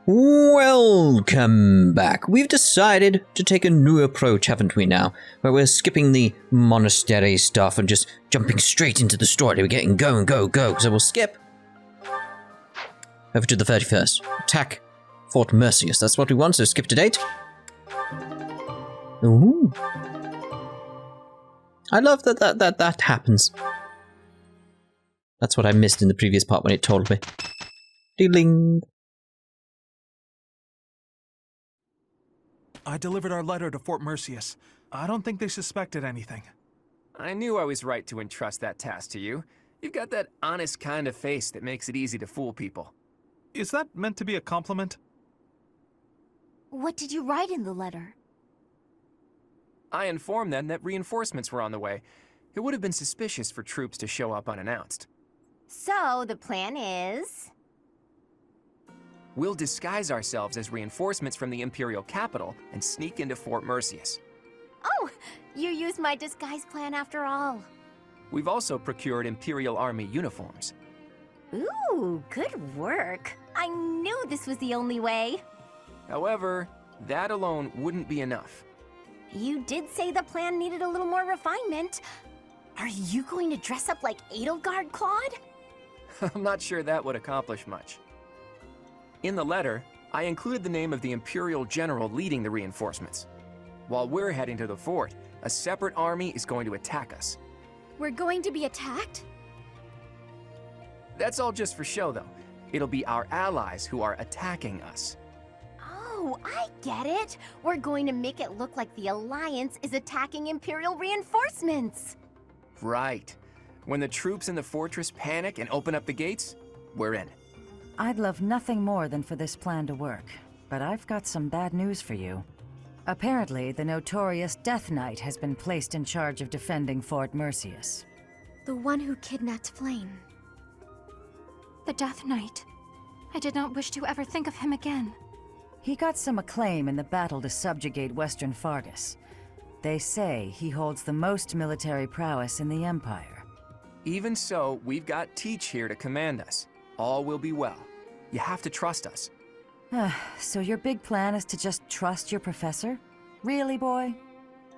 Welcome back. We've decided to take a new approach, haven't we now? Where we're skipping the monastery stuff and just jumping straight into the story. We're getting go. So we'll skip over to the 31st. Attack Fort Mercius. That's what we want, so skip to date. Ooh. I love that happens. That's what I missed in the previous part when it told me. Ding. I delivered our letter to Fort Mercius. I don't think they suspected anything. I knew I was right to entrust that task to you. You've got that honest kind of face that makes it easy to fool people. Is that meant to be a compliment? What did you write in the letter? I informed them that reinforcements were on the way. It would have been suspicious for troops to show up unannounced. So, the plan is... We'll disguise ourselves as reinforcements from the Imperial capital and sneak into Fort Mercius. Oh, you used my disguise plan after all. We've also procured Imperial Army uniforms. Ooh, good work. I knew this was the only way. However, that alone wouldn't be enough. You did say the plan needed a little more refinement. Are you going to dress up like Edelgard, Claude? I'm not sure that would accomplish much. In the letter, I included the name of the Imperial General leading the reinforcements. While we're heading to the fort, a separate army is going to attack us. We're going to be attacked? That's all just for show, though. It'll be our allies who are attacking us. Oh, I get it. We're going to make it look like the Alliance is attacking Imperial reinforcements. Right. When the troops in the fortress panic and open up the gates, we're in. I'd love nothing more than for this plan to work, but I've got some bad news for you. Apparently, the notorious Death Knight has been placed in charge of defending Fort Mercius. The one who kidnapped Flame. The Death Knight. I did not wish to ever think of him again. He got some acclaim in the battle to subjugate Western Faerghus. They say he holds the most military prowess in the Empire. Even so, we've got Teach here to command us. All will be well. You have to trust us. So your big plan is to just trust your professor? Really, boy?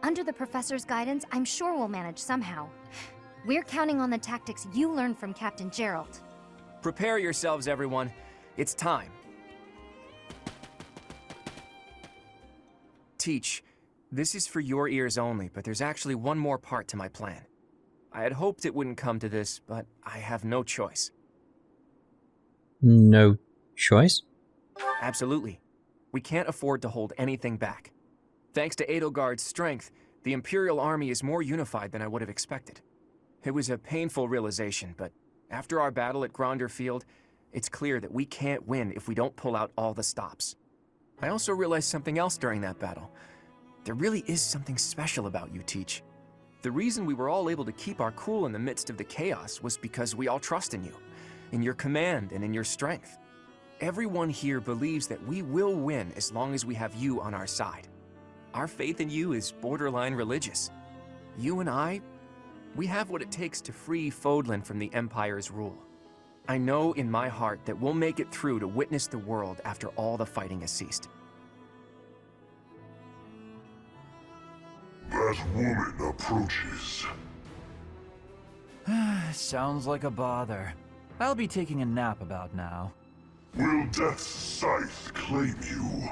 Under the professor's guidance, I'm sure we'll manage somehow. We're counting on the tactics you learned from Captain Gerald. Prepare yourselves, everyone. It's time. Teach, this is for your ears only, but there's actually one more part to my plan. I had hoped it wouldn't come to this, but I have no choice. No choice? Absolutely. We can't afford to hold anything back. Thanks to Edelgard's strength, the Imperial Army is more unified than I would have expected. It was a painful realization, but after our battle at Gronder Field, it's clear that we can't win if we don't pull out all the stops. I also realized something else during that battle. There really is something special about you, Teach. The reason we were all able to keep our cool in the midst of the chaos was because we all trust in you, in your command and in your strength. Everyone here believes that we will win as long as we have you on our side. Our faith in you is borderline religious. You and I, we have what it takes to free Fódlan from the Empire's rule. I know in my heart that we'll make it through to witness the world after all the fighting has ceased. That woman approaches. Sounds like a bother. I'll be taking a nap about now. Will Death's scythe claim you?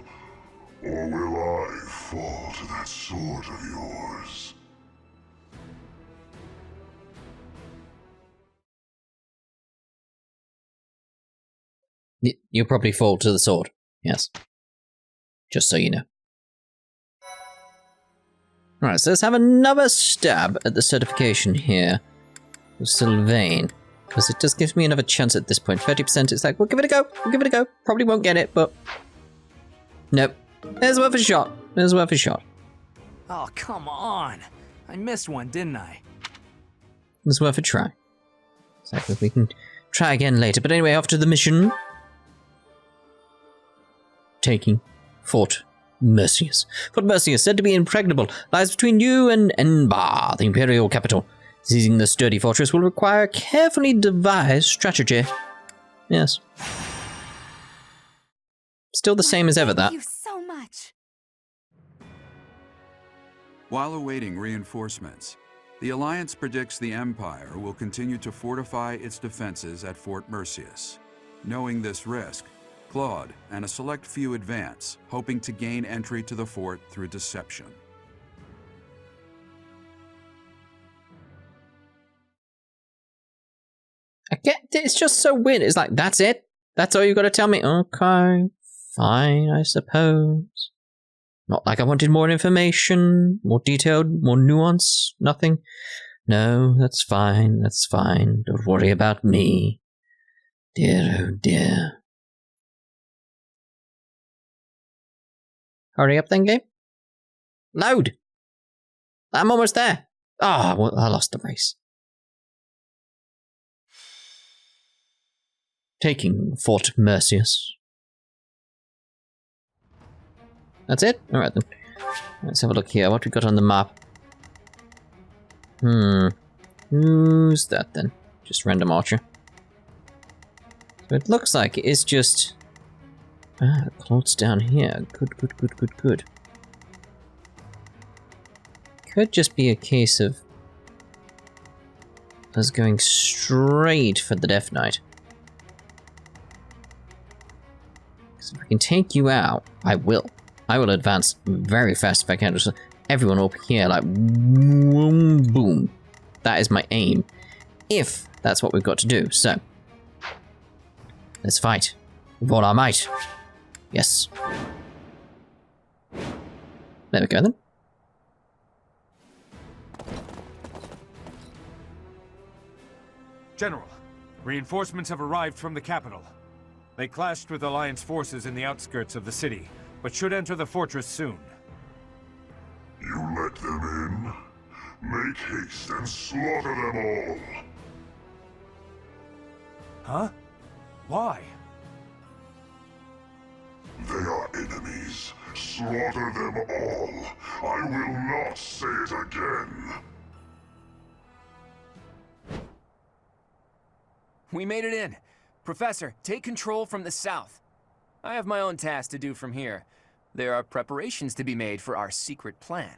Or will I fall to that sword of yours? You'll probably fall to the sword. Yes. Just so you know. Alright, so let's have another stab at the certification here of Sylvain. Because it just gives me another chance at this point. 30%, it's like, we'll give it a go. We'll give it a go. Probably won't get it, but... Nope. It's worth a shot. It's worth a shot. Oh, come on. I missed one, didn't I? It's worth a try. So we can try again later. But anyway, off to the mission. Taking Fort Mercius. Fort Mercius, said to be impregnable, lies between you and Enbar, the Imperial capital. Seizing the sturdy fortress will require a carefully devised strategy. Yes. Still the same as ever, that. Thank you so much. While awaiting reinforcements, the Alliance predicts the Empire will continue to fortify its defenses at Fort Mercius. Knowing this risk, Claude and a select few advance, hoping to gain entry to the fort through deception. I get it's just so weird. It's like, that's it? That's all you got to tell me? Okay, fine, I suppose. Not like I wanted more information, more detailed, more nuance, nothing. No, that's fine, that's fine. Don't worry about me. Dear, oh dear. Hurry up then, game. Load! I'm almost there. Ah, oh, well, I lost the race. Taking Fort Mercius. That's it? Alright then. Let's have a look here. What we got on the map? Who's that then? Just random archer. So it looks like it is just... Ah, Claude's down here. Good. Could just be a case of us going straight for the Death Knight. Because if we can take you out, I will. I will advance very fast if I can. Just everyone up here, like, boom, boom. That is my aim. If that's what we've got to do. So, let's fight with all our might. Yes. There we go then. General, reinforcements have arrived from the capital. They clashed with Alliance forces in the outskirts of the city, but should enter the fortress soon. You let them in? Make haste and slaughter them all! Huh? Why? They are enemies. Slaughter them all. I will not say it again. We made it in. Professor, take control from the south. I have my own task to do from here. There are preparations to be made for our secret plan.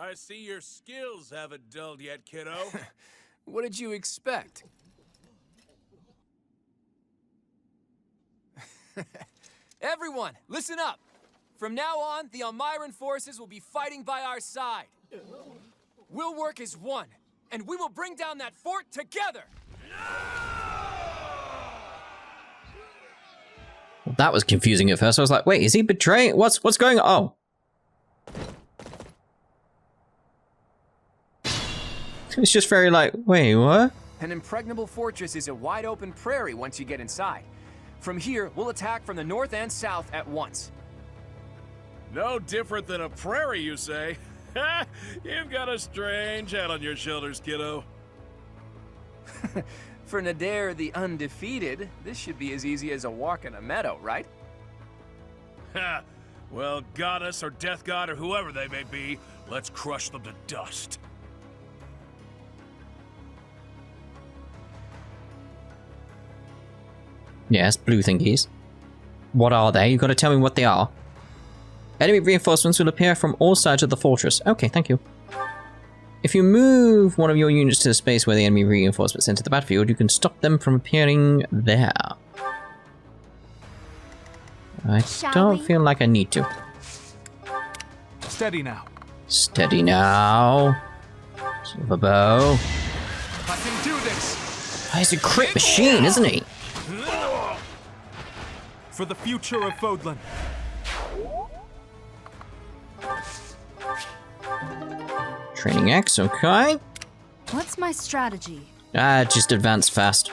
I see your skills haven't dulled yet, kiddo. What did you expect? Everyone, listen up! From now on, the Almiran forces will be fighting by our side. We'll work as one, and we will bring down that fort together! Well, that was confusing at first. I was like, wait, is he betraying? What's going on? Oh. It's just very like, wait, what? An impregnable fortress is a wide open prairie once you get inside. From here, we'll attack from the north and south at once. No different than a prairie, you say? You've got a strange head on your shoulders, kiddo. For Nadir the Undefeated, this should be as easy as a walk in a meadow, right? Ha! Well, goddess or death god or whoever they may be, let's crush them to dust. Yes, blue thingies. What are they? You've got to tell me what they are. Enemy reinforcements will appear from all sides of the fortress. Okay, thank you. If you move one of your units to the space where the enemy reinforcements enter the battlefield, you can stop them from appearing there. I don't feel like I need to. Steady now. Steady now. Silver bow. I can do this! He's a crit machine, isn't he? For the future of Fódlan. Training X, okay. What's my strategy? Just advance fast.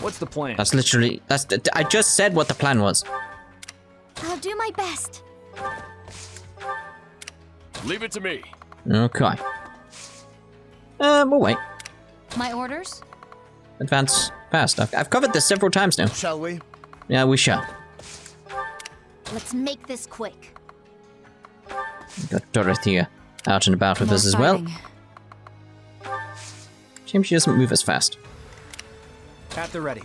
What's the plan? That's literally, I just said what the plan was. I'll do my best. Leave it to me. Okay. We'll wait. My orders? Advance fast. I've covered this several times now. Shall we? Yeah, we shall. Let's make this quick. Got Dorothea out and about with us as well. Shame she doesn't move as fast. At the ready.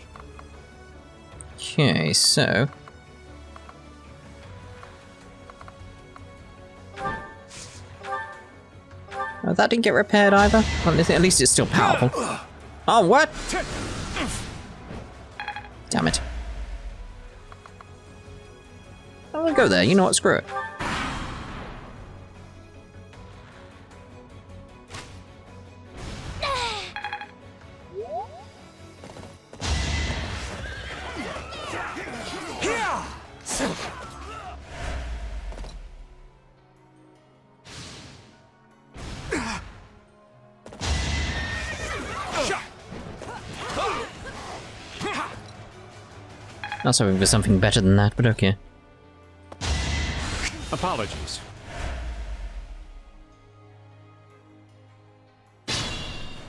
Okay, so... Oh, that didn't get repaired either. Well, at least it's still powerful. Oh, what? Damn it. I'll go there. You know what? Screw it. I was hoping for something better than that, but okay. Apologies.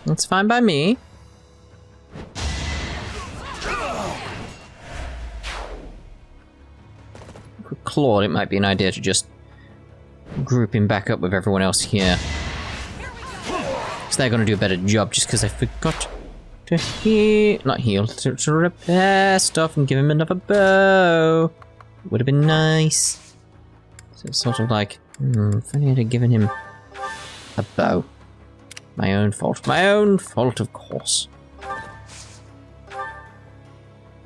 That's fine by me. For Claude, it might be an idea to just group him back up with everyone else here. Because they're going to do a better job just because I forgot to heal, not heal, to repair stuff and give him another bow. Would have been nice. So it's sort of like, if I had given him a bow. My own fault. My own fault, of course.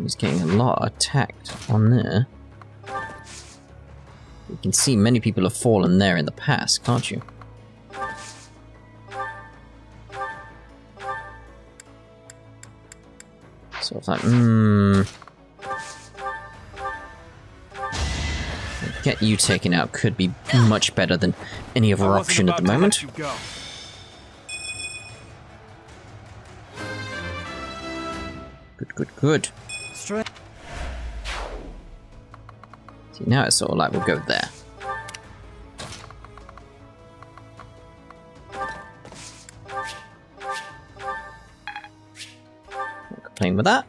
He's getting a lot attacked on there. You can see many people have fallen there in the past, can't you? So it's like, get you taken out could be much better than any other option at the moment. Good. See, now it's sort of like we'll go there. Not complaining with that.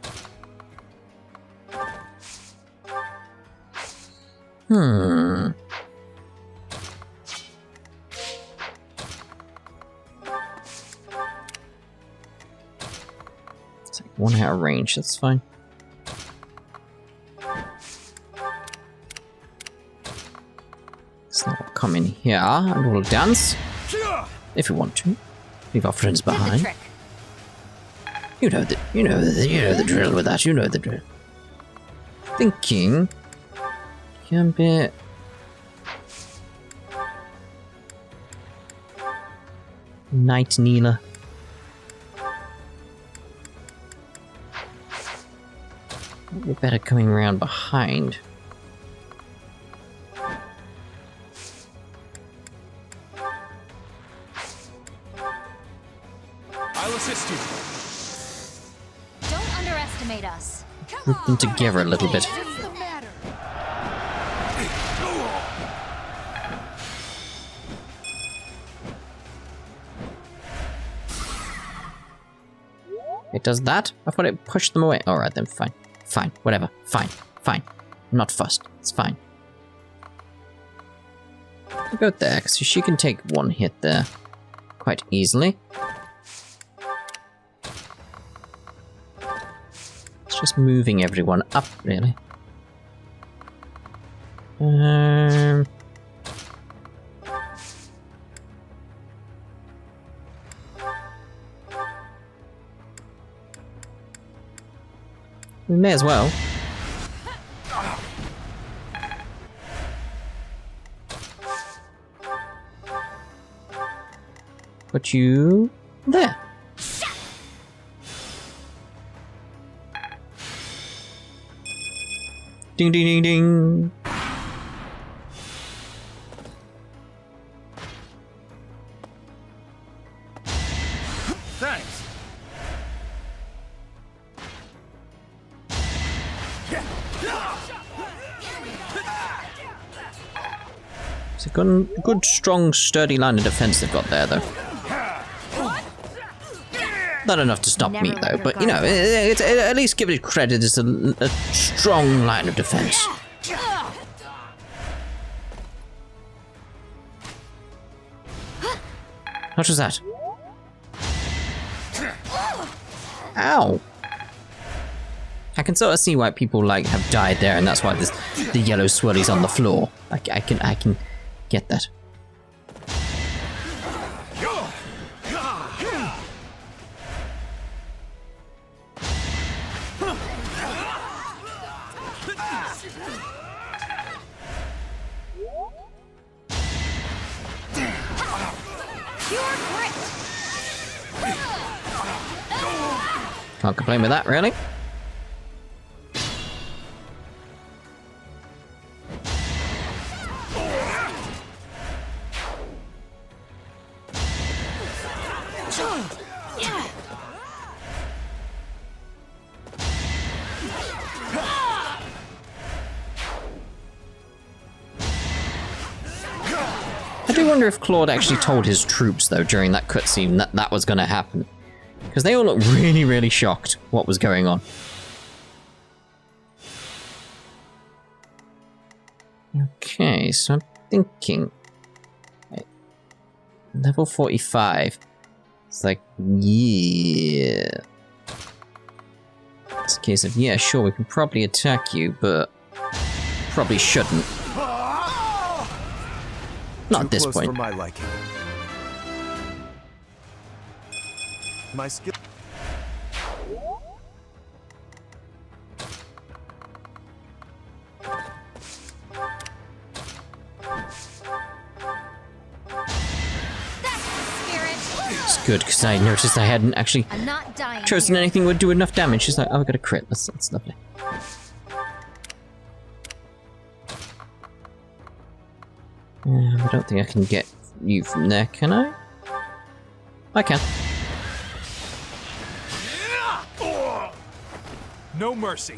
It's like 1 out of range, that's fine. So we'll come in here and we'll dance. If you want to. Leave our friends behind. You know the drill with that, you know the drill. Thinking. Gambit. Night Kneeler. We're better coming around behind. I'll assist you. Don't underestimate us. Group them together a little bit. It does that? I thought it pushed them away. Alright then, fine. Fine, whatever. Fine. I'm not fussed. It's fine. I'll go there, because she can take one hit there quite easily. It's just moving everyone up, really. We may as well. Put you there. Ding ding ding ding. Thanks. It's a good, strong, sturdy line of defense they've got there, though. Not enough to stop me, though, but, you know, it's at least give it credit as a strong line of defense. What was that? Ow! I can sort of see why people, like, have died there, and that's why the yellow swirly's on the floor. I can get that. Can't complain with that, really. I do wonder if Claude actually told his troops, though, during that cutscene that was going to happen. Because they all look really, really shocked what was going on. Okay, so I'm thinking... Wait, level 45. It's like, yeah... It's a case of, yeah, sure, we can probably attack you, but... Probably shouldn't. Not at this point. For my liking. My skill. It's good because I noticed I hadn't actually chosen anything that would do enough damage. She's like, oh, I got a crit. That's lovely. I don't think I can get you from there, can I? I can. No mercy.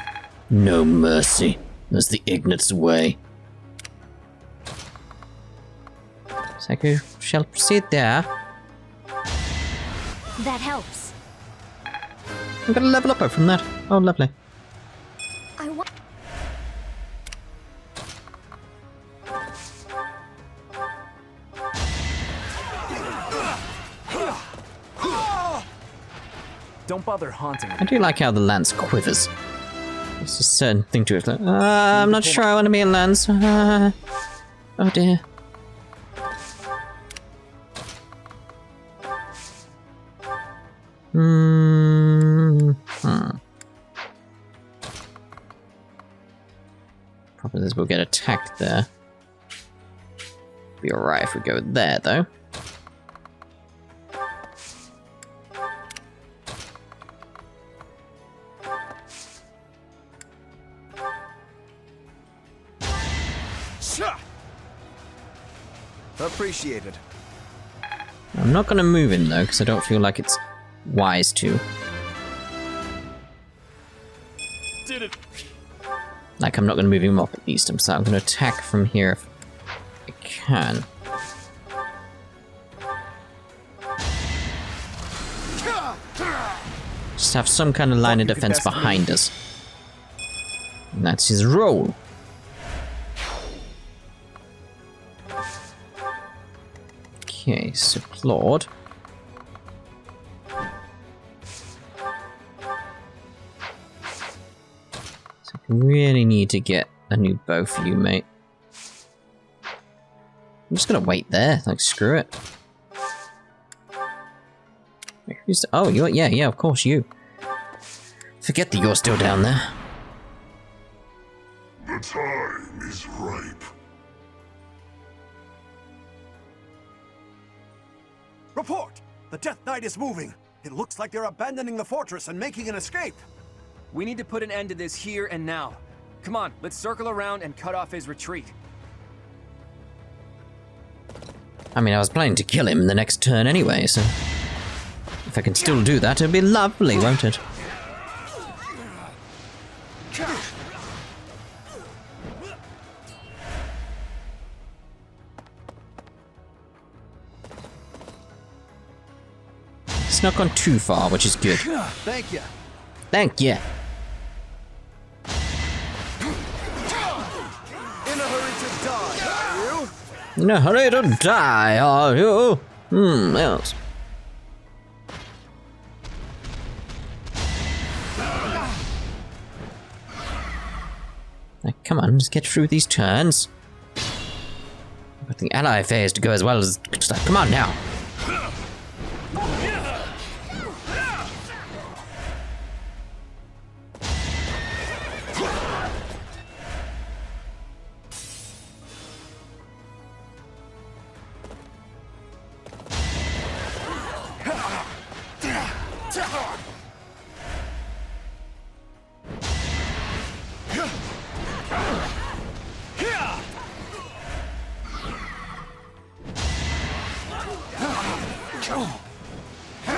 No mercy. That's the Ignat's way. So I shall proceed there. That helps. I'm gonna level up from that. Oh, lovely. Don't bother haunting me. I do like how the lance quivers. It's a certain thing to it. Like, I'm not sure I want to be a lance. Oh dear. Problem is we'll get attacked there. Be alright if we go there though. Appreciated. I'm not going to move in though, because I don't feel like it's wise to. Did it. Like, I'm not going to move him up at least. So I'm going to attack from here if I can. Just have some kind of line of defense behind us. And that's his role. Okay, so Claude. So I really need to get a new bow for you, mate. I'm just gonna wait there, like screw it. Who's the, oh, you're, yeah, of course you. Forget that you're still down there. The time is ripe. Report! The Death Knight is moving. It looks like they're abandoning the fortress and making an escape. We need to put an end to this here and now. Come on, let's circle around and cut off his retreat. I mean, I was planning to kill him in the next turn anyway, so... If If I can still do that, it'd be lovely, won't it? It's not gone too far, which is good. Thank you. Thank you. In a hurry to die, are you? In a hurry to die, are you? Yes. Now, come on, let's get through these turns. But the ally phase to go as well as... Come on now.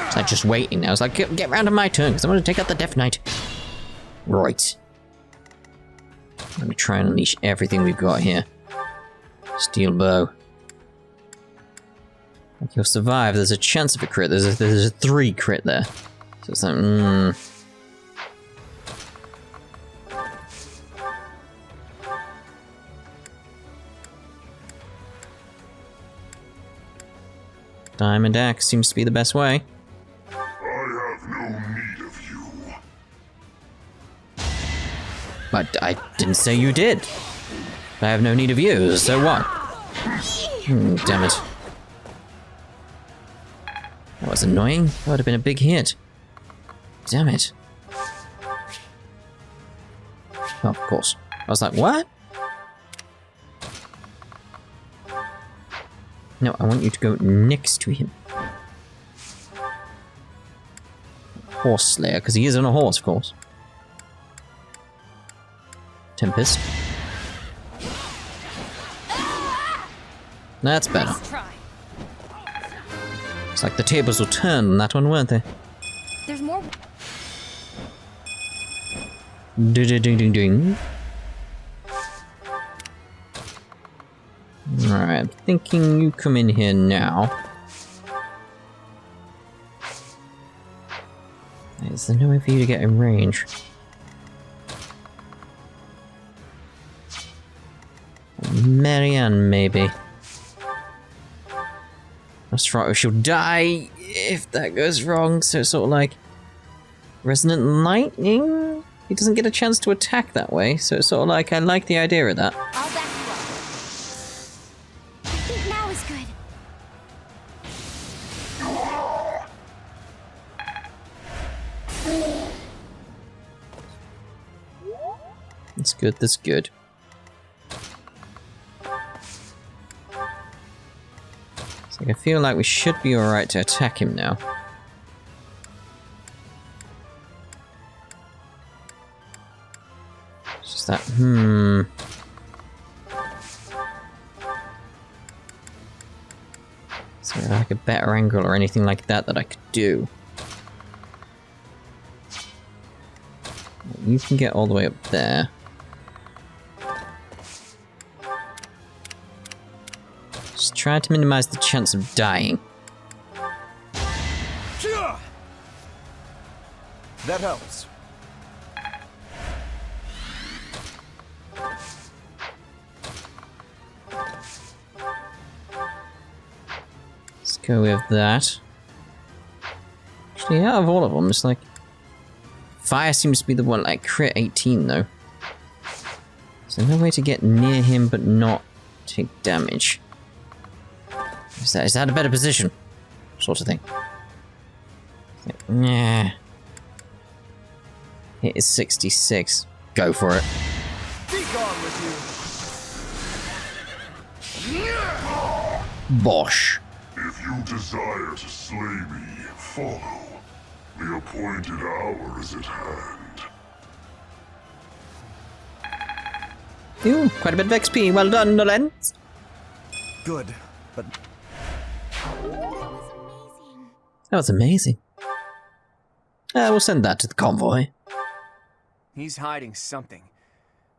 It's like just waiting now. It's like, get round to my turn, because I want to take out the Death Knight. Right. Let me try and unleash everything we've got here. Steel bow. Like, you'll survive. There's a chance of a crit. There's a 3 crit there. So it's like, Diamond Axe seems to be the best way. I have no need of you. But I didn't say you did. I have no need of you, so what? Damn it. That was annoying. That would have been a big hit. Damn it. Oh, of course. I was like, what? No, I want you to go next to him. Horse Slayer, because he is on a horse, of course. Tempest. That's better. It's like the tables will turn on that one, weren't they? There's more. Ding. Alright, I'm thinking you come in here now. Is there no way for you to get in range? Marianne, maybe. Nosferatu, she'll die if that goes wrong, so it's sort of like... Resonant Lightning? He doesn't get a chance to attack that way, so it's sort of like, I like the idea of that. I'll back you up. I think now is good. That's good, that's good. So I feel like we should be alright to attack him now. It's just that, Is there like a better angle or anything like that that I could do? You can get all the way up there. Just try to minimize the chance of dying. That helps. Let's go with that. Actually, out of all of them, it's like... Fire seems to be the one, like, crit 18, though. So no way to get near him but not take damage. Is that a better position? Sort of thing. Nah. It is 66. Go for it. Be gone with you. Bosh. If you desire to slay me, follow. The appointed hour is at hand. Ooh, quite a bit of XP. Well done, Nolens. Good, but... That was amazing. We'll send that to the convoy. He's hiding something.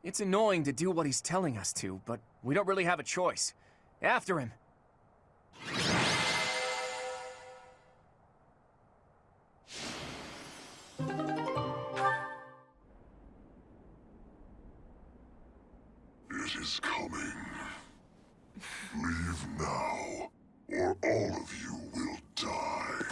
It's annoying to do what he's telling us to, but we don't really have a choice. After him. It is coming. Leave now, or all of you will die.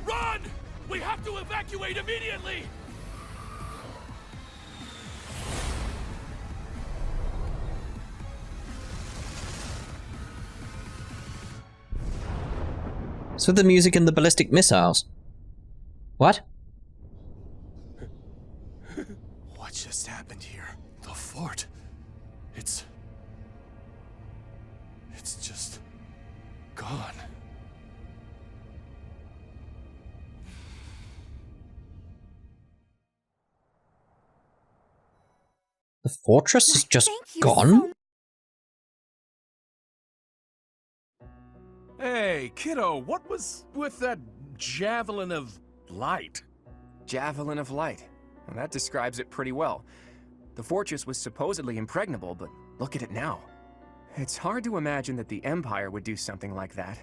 Run! We have to evacuate immediately! So the music and the ballistic missiles. What? What just happened here? The fort. It's just gone. The fortress is just Thank you gone? Hey, kiddo, what was with that javelin of light? Javelin of Light. Well, that describes it pretty well. The fortress was supposedly impregnable, but look at it now. It's hard to imagine that the Empire would do something like that.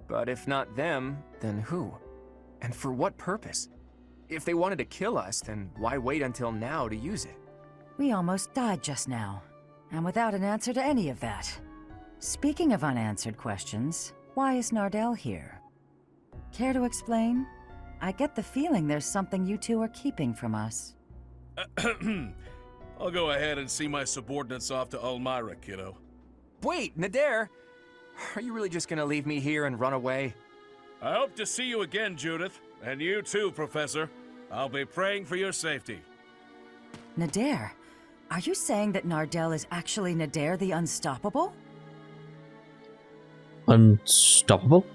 But if not them, then who? And for what purpose? If they wanted to kill us, then why wait until now to use it? We almost died just now, and without an answer to any of that. Speaking of unanswered questions, why is Nardell here? Care to explain? I get the feeling there's something you two are keeping from us. I'll go ahead and see my subordinates off to Elmira, kiddo. Wait, Nader! Are you really just gonna leave me here and run away? I hope to see you again, Judith. And you too, Professor. I'll be praying for your safety. Nader, are you saying that Nardell is actually Nader the Unstoppable? Unstoppable?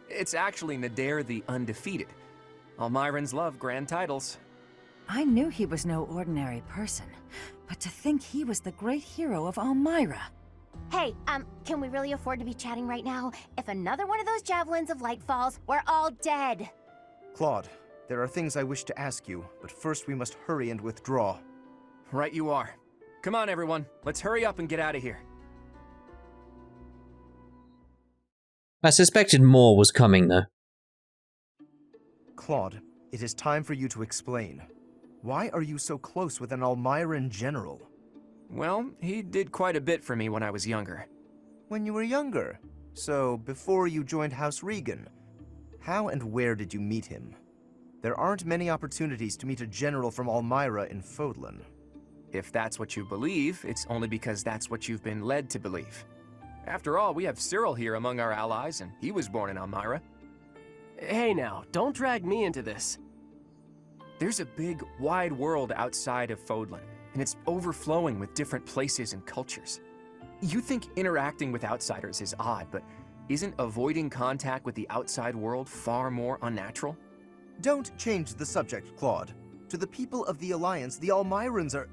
It's actually Nader the Undefeated. Almirans love grand titles. I knew he was no ordinary person, but to think he was the great hero of Almira. Hey, can we really afford to be chatting right now? If another one of those javelins of light falls, we're all dead. Claude, there are things I wish to ask you, but first we must hurry and withdraw. Right you are. Come on, everyone. Let's hurry up and get out of here. I suspected more was coming, though. Claude, it is time for you to explain. Why are you so close with an Almiran general? Well, he did quite a bit for me when I was younger. When you were younger? So, before you joined House Regan. How and where did you meet him? There aren't many opportunities to meet a general from Almira in Fódlan. If that's what you believe, it's only because that's what you've been led to believe. After all, we have Cyril here among our allies, and he was born in Almira. Hey now, don't drag me into this. There's a big, wide world outside of Fódlan, and it's overflowing with different places and cultures. You think interacting with outsiders is odd, but isn't avoiding contact with the outside world far more unnatural? Don't change the subject, Claude. To the people of the Alliance, the Almirans are...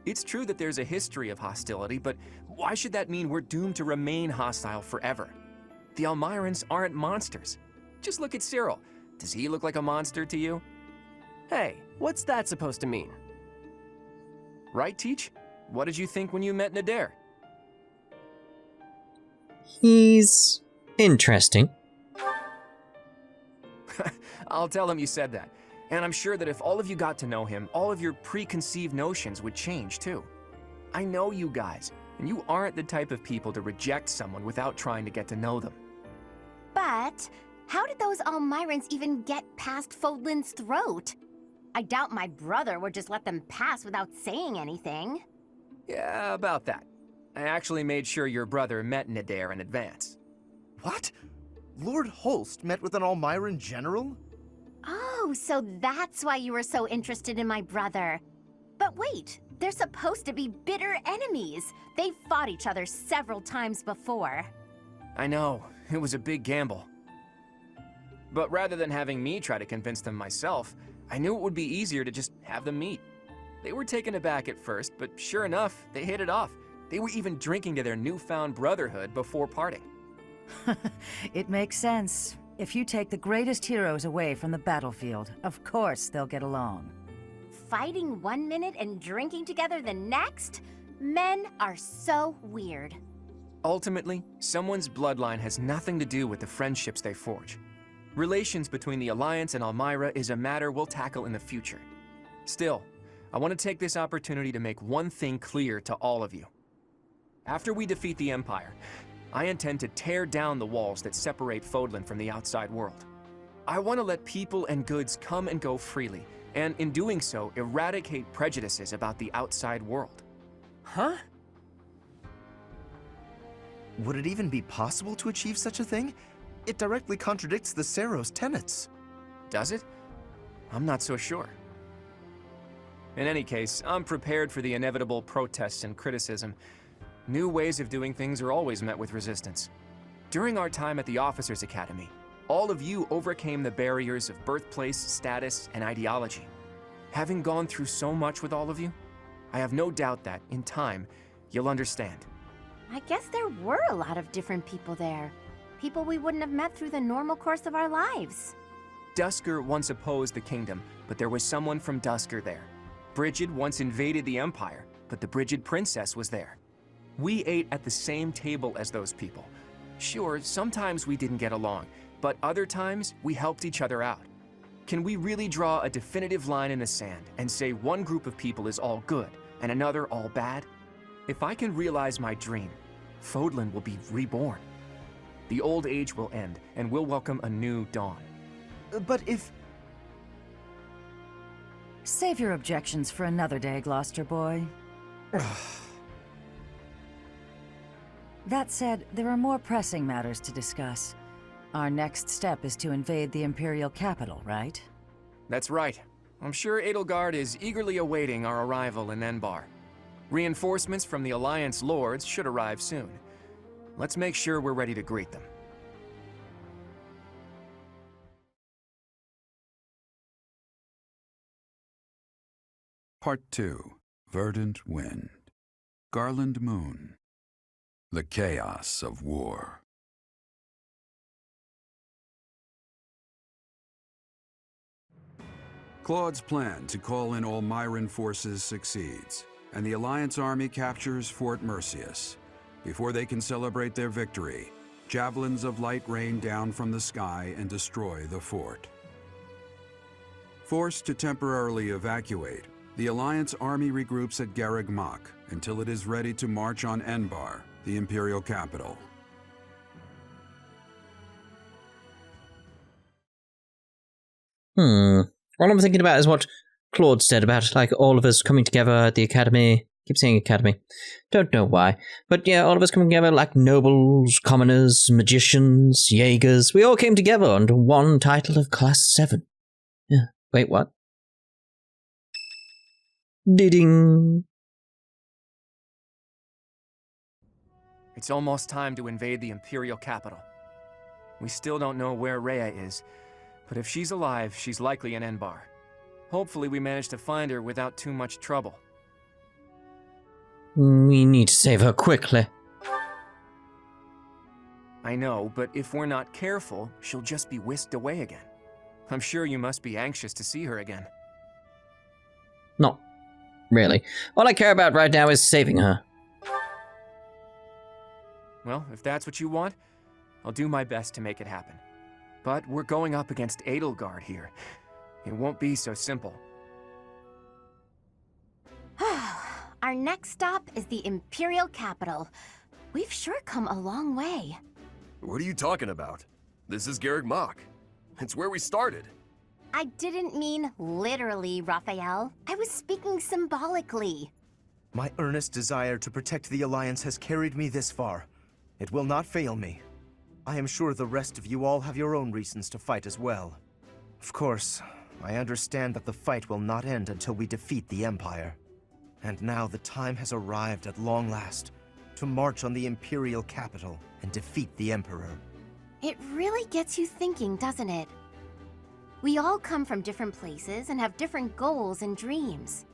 It's true that there's a history of hostility, but why should that mean we're doomed to remain hostile forever? The Almirans aren't monsters. Just look at Cyril. Does he look like a monster to you? Hey, what's that supposed to mean? Right, Teach? What did you think when you met Nader? He's interesting. I'll tell him you said that. And I'm sure that if all of you got to know him, all of your preconceived notions would change too. I know you guys, and you aren't the type of people to reject someone without trying to get to know them. But how did those Almirans even get past Fódlan's throat? I doubt my brother would just let them pass without saying anything. Yeah, about that. I actually made sure your brother met Nader in advance. What? Lord Holst met with an Almiran general? Oh, so that's why you were so interested in my brother. But wait, They're supposed to be bitter enemies. They've fought each other several times before. I know, it was a big gamble. But rather than having me try to convince them myself, I knew it would be easier to just have them meet. They were taken aback at first, but sure enough, they hit it off. They were even drinking to their newfound brotherhood before parting. It makes sense. If you take the greatest heroes away from the battlefield, of course they'll get along. Fighting one minute and drinking together the next? Men are so weird. Ultimately, someone's bloodline has nothing to do with the friendships they forge. Relations between the Alliance and Elmyra is a matter we'll tackle in the future. Still, I want to take this opportunity to make one thing clear to all of you. After we defeat the Empire, I intend to tear down the walls that separate Fódlan from the outside world. I want to let people and goods come and go freely, and in doing so, eradicate prejudices about the outside world. Huh? Would it even be possible to achieve such a thing? It directly contradicts the Seros' tenets. Does it? I'm not so sure. In any case, I'm prepared for the inevitable protests and criticism. New ways of doing things are always met with resistance. During our time at the Officers' Academy, all of you overcame the barriers of birthplace, status, and ideology. Having gone through so much with all of you, I have no doubt that, in time, you'll understand. I guess there were a lot of different people there. People we wouldn't have met through the normal course of our lives. Duscur once opposed the kingdom, but there was someone from Duscur there. Brigid once invaded the Empire, but the Brigid princess was there. We ate at the same table as those people. Sure, sometimes we didn't get along, but other times we helped each other out. Can we really draw a definitive line in the sand and say one group of people is all good and another all bad? If I can realize my dream, Fódlan will be reborn. The old age will end, and we'll welcome a new dawn. But if... Save your objections for another day, Gloucester boy. That said, there are more pressing matters to discuss. Our next step is to invade the Imperial capital, right? That's right. I'm sure Edelgard is eagerly awaiting our arrival in Enbar. Reinforcements from the Alliance Lords should arrive soon. Let's make sure we're ready to greet them. Part 2. Verdant Wind. Garland Moon. The Chaos of War. Claude's plan to call in all Myran forces succeeds, and the Alliance army captures Fort Mercius. Before they can celebrate their victory, javelins of light rain down from the sky and destroy the fort. Forced to temporarily evacuate, the Alliance army regroups at Garegg Mach until it is ready to march on Enbar, the Imperial capital. All I'm thinking about is what Claude said about, like, all of us coming together at the academy. Keep saying academy. Don't know why. But yeah, all of us coming together like nobles, commoners, magicians, Jaegers. We all came together under one title of Class 7. Yeah. Wait, what? Ding. It's almost time to invade the Imperial capital. We still don't know where Rhea is, but if she's alive, she's likely in Enbar. Hopefully we manage to find her without too much trouble. We need to save her quickly. I know, but if we're not careful, she'll just be whisked away again. I'm sure you must be anxious to see her again. Not really. All I care about right now is saving her. Well, if that's what you want, I'll do my best to make it happen. But we're going up against Edelgard here. It won't be so simple. Our next stop is the Imperial capital. We've sure come a long way. What are you talking about? This is Garegg Mach. It's where we started. I didn't mean literally, Raphael. I was speaking symbolically. My earnest desire to protect the Alliance has carried me this far. It will not fail me. I am sure the rest of you all have your own reasons to fight as well. Of course, I understand that the fight will not end until we defeat the Empire. And now the time has arrived at long last to march on the Imperial capital and defeat the Emperor. It really gets you thinking, doesn't it? We all come from different places and have different goals and dreams.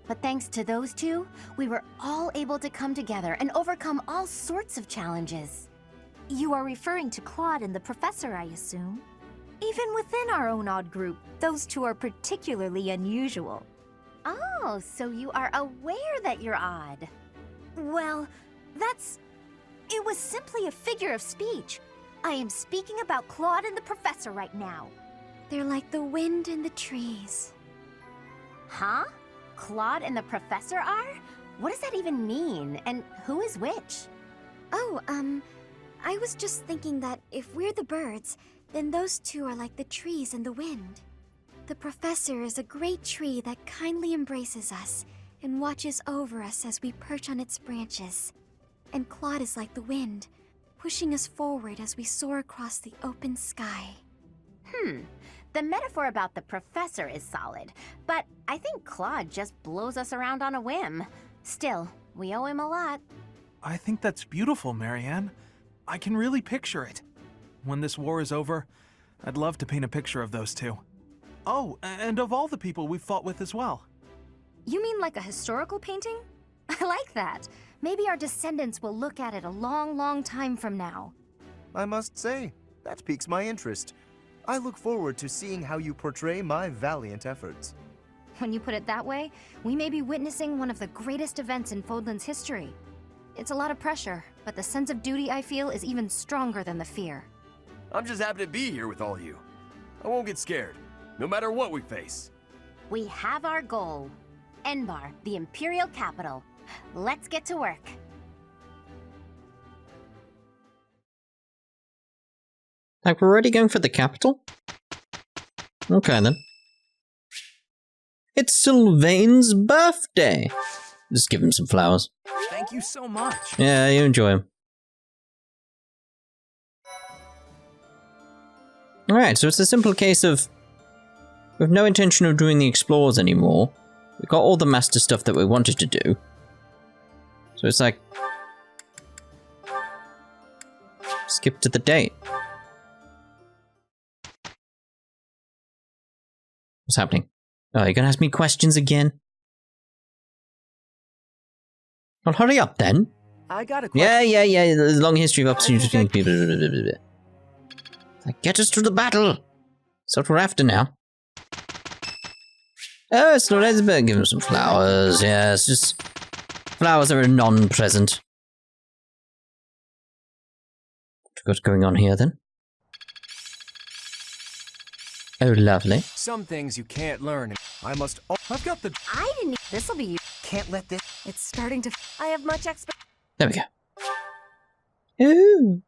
But thanks to those two, we were all able to come together and overcome all sorts of challenges. You are referring to Claude and the Professor, I assume? Even within our own odd group, those two are particularly unusual. Oh, so you are aware that you're odd. Well, it was simply a figure of speech. I am speaking about Claude and the Professor right now. They're like the wind in the trees. Huh? Claude and the Professor are? What does that even mean? And who is which? Oh, I was just thinking that if we're the birds, then those two are like the trees and the wind. The Professor is a great tree that kindly embraces us and watches over us as we perch on its branches. And Claude is like the wind, pushing us forward as we soar across the open sky. The metaphor about the Professor is solid, but I think Claude just blows us around on a whim. Still, we owe him a lot. I think that's beautiful, Marianne. I can really picture it. When this war is over, I'd love to paint a picture of those two. Oh, and of all the people we've fought with as well. You mean like a historical painting? I like that. Maybe our descendants will look at it a long, long time from now. I must say, that piques my interest. I look forward to seeing how you portray my valiant efforts. When you put it that way, we may be witnessing one of the greatest events in Fódlan's history. It's a lot of pressure, but the sense of duty I feel is even stronger than the fear. I'm just happy to be here with all you. I won't get scared, no matter what we face. We have our goal. Enbar, the Imperial capital. Let's get to work. Like, we're already going for the capital? Okay, then. It's Sylvain's birthday! Just give him some flowers. Thank you so much. Yeah, you enjoy him. Alright, so it's a simple case of... we have no intention of doing the explorers anymore. We've got all the master stuff that we wanted to do. So it's like... skip to the date. What's happening? Oh, you're gonna ask me questions again? Well, hurry up then. I got a question. Yeah. There's a long history of opportunities. Like, get us to the battle. That's what we're after now. Oh, it's Lord Edinburgh. Give him some flowers. Yeah, it's just flowers are a non-present. What's going on here then? Oh, lovely. Some things you can't learn. I must. I've got the. I didn't. This'll be you. Can't let this. It's starting to. I have much There we go. Ooh.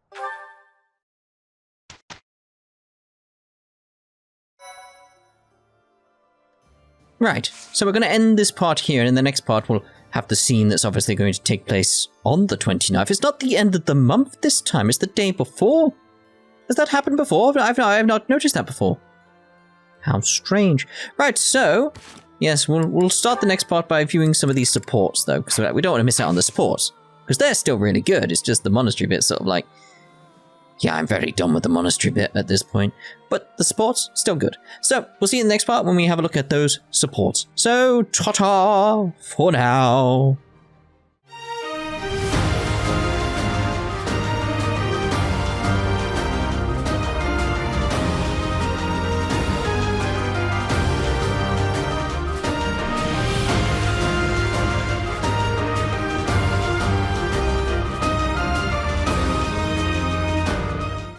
Right, so we're going to end this part here, and in the next part we'll have the scene that's obviously going to take place on the 29th. It's not the end of the month this time, it's the day before. Has that happened before? I've not noticed that before. How strange. Right, so, yes, we'll start the next part by viewing some of these supports, though, because we don't want to miss out on the supports. Because they're still really good, it's just the monastery bit sort of like... yeah, I'm very done with the monastery bit at this point. But the supports, still good. So, we'll see you in the next part when we have a look at those supports. So, ta-ta for now.